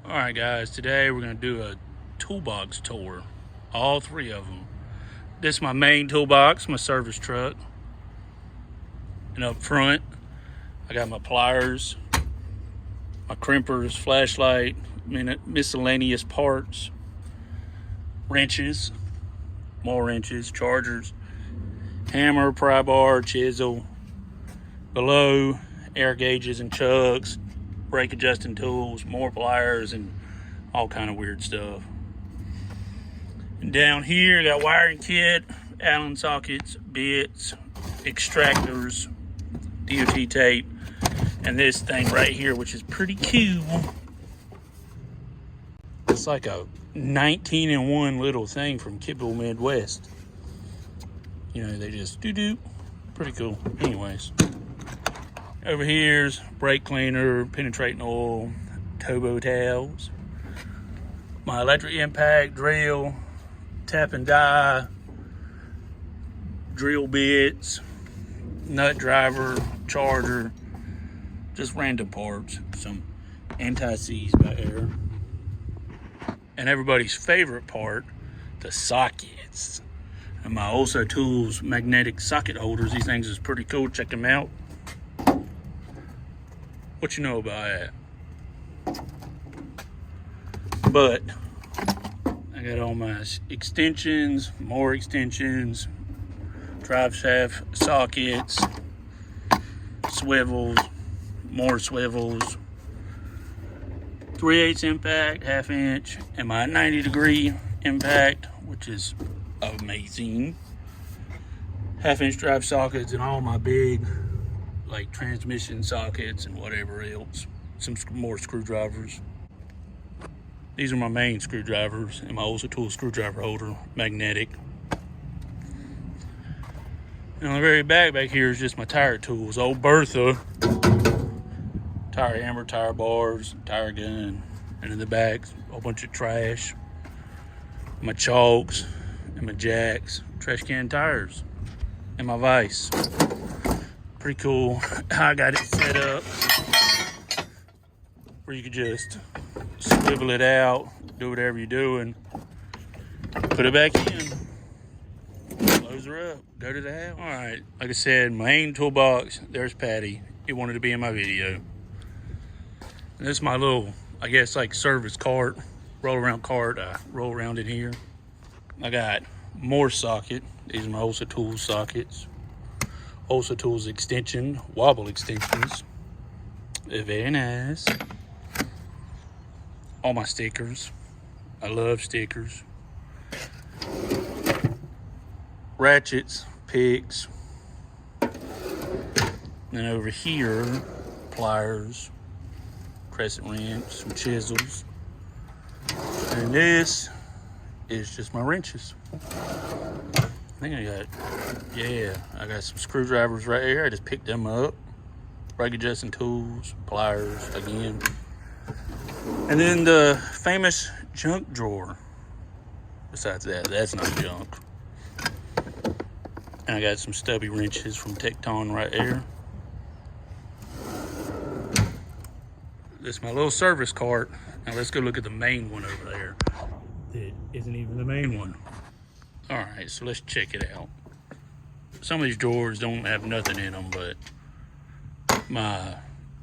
Alright guys, today we're going to do a toolbox tour. All three of them. This is my main toolbox, my service truck. And up front, I got my pliers, my crimpers, flashlight, miscellaneous parts, wrenches, more wrenches, chargers, hammer, pry bar, chisel. Below, air gauges and chucks, brake adjusting tools, more pliers, and all kind of weird stuff. And down here, got wiring kit, Allen sockets, bits, extractors, DOT tape, and this thing right here, which is pretty cool. It's like a 19-in-1 little thing from Kibble Midwest. You know, they just do. Pretty cool. Anyways. Over here's brake cleaner, penetrating oil, Tobo towels, my electric impact drill, tap and die, drill bits, nut driver, charger, just random parts, some anti-seize back there. And everybody's favorite part, the sockets. And my Olsa Tools magnetic socket holders. These things is pretty cool. Check them out. What you know about that? But I got all my extensions, more extensions, drive shaft sockets, swivels, more swivels, 3/8 impact, 1/2 inch, and my 90-degree impact, which is amazing. 1/2 inch drive sockets and all my big like transmission sockets and whatever else. Some more screwdrivers. These are my main screwdrivers and my Olsa Tool screwdriver holder, magnetic. And on the very back here is just my tire tools. Old Bertha, tire hammer, tire bars, tire gun. And in the back, a whole bunch of trash. My chalks and my jacks, trash can tires, and my vise. Pretty cool how I got it set up where you could just swivel it out, do whatever you're doing, put it back in, close her up, go to the house. All right, like I said, main toolbox, there's Patty. He wanted to be in my video. And this is my little, I guess, like service cart, roll around cart. I roll around in here. I got more socket. These are my Olsa Tools sockets. Olsa Tools extension, wobble extensions. They're very nice. All my stickers. I love stickers. Ratchets, picks. Then over here, pliers, crescent wrench, some chisels. And this is just my wrenches. I think I got some screwdrivers right here. I just picked them up. Brake adjusting tools, pliers again. And then the famous junk drawer. Besides that, that's not junk. And I got some stubby wrenches from Tecton right there. This is my little service cart. Now let's go look at the main one over there. That isn't even the main one. All right, so let's check it out. Some of these drawers don't have nothing in them, but my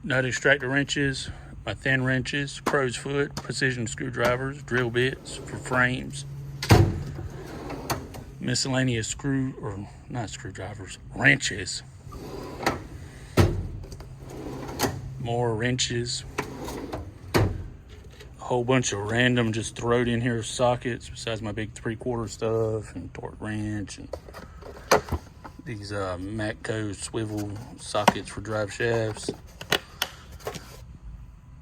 nut extractor wrenches, my thin wrenches, crow's foot, precision screwdrivers, drill bits for frames, miscellaneous wrenches, more wrenches, a whole bunch of random just throwed in here sockets besides my big 3/4 stuff and torque wrench and these Matco swivel sockets for drive shafts.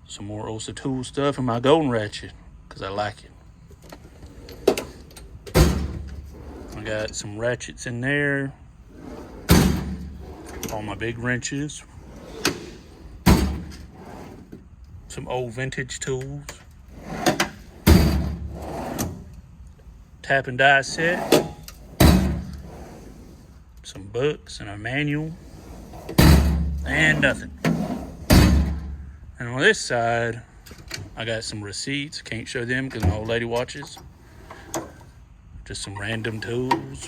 Some more Olsa Tool stuff and my golden ratchet because I like it. I got some ratchets in there. All my big wrenches. Some old vintage tools. Tap and die set. Some books and a manual. And nothing. And on this side, I got some receipts. Can't show them because my old lady watches. Just some random tools.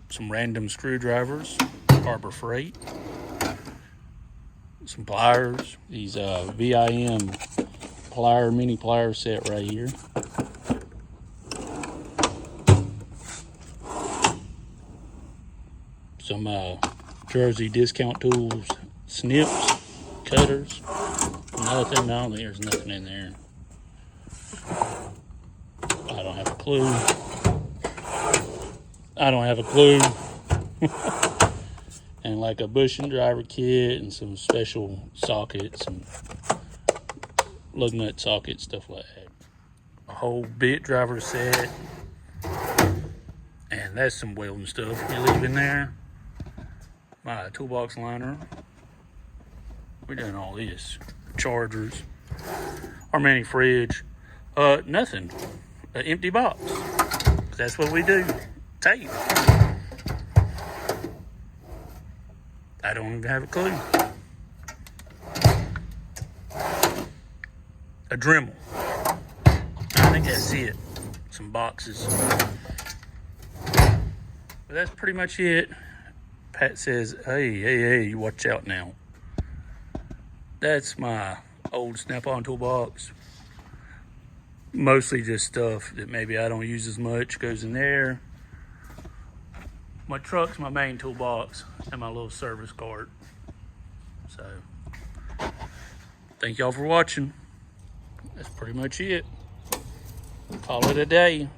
Some random screwdrivers. Harbor Freight. Some pliers. These VIM mini plier set right here. Some Jersey Discount Tools snips, cutters. Nothing. I don't think there's nothing in there. I don't have a clue. I don't have a clue. And like a bush and driver kit and some special sockets and lug nut sockets, stuff like that. A whole bit driver set. And that's some welding stuff you leave in there. My toolbox liner. We're doing all this. Chargers. Our mini fridge. Nothing. An empty box. That's what we do. Tape. I don't even have a clue. A Dremel. I think that's it. Some boxes. But that's pretty much it. Pat says, hey, watch out now. That's my old Snap-on toolbox. Mostly just stuff that maybe I don't use as much goes in there. My truck's my main toolbox and my little service cart. So, thank y'all for watching. That's pretty much it. Call it a day.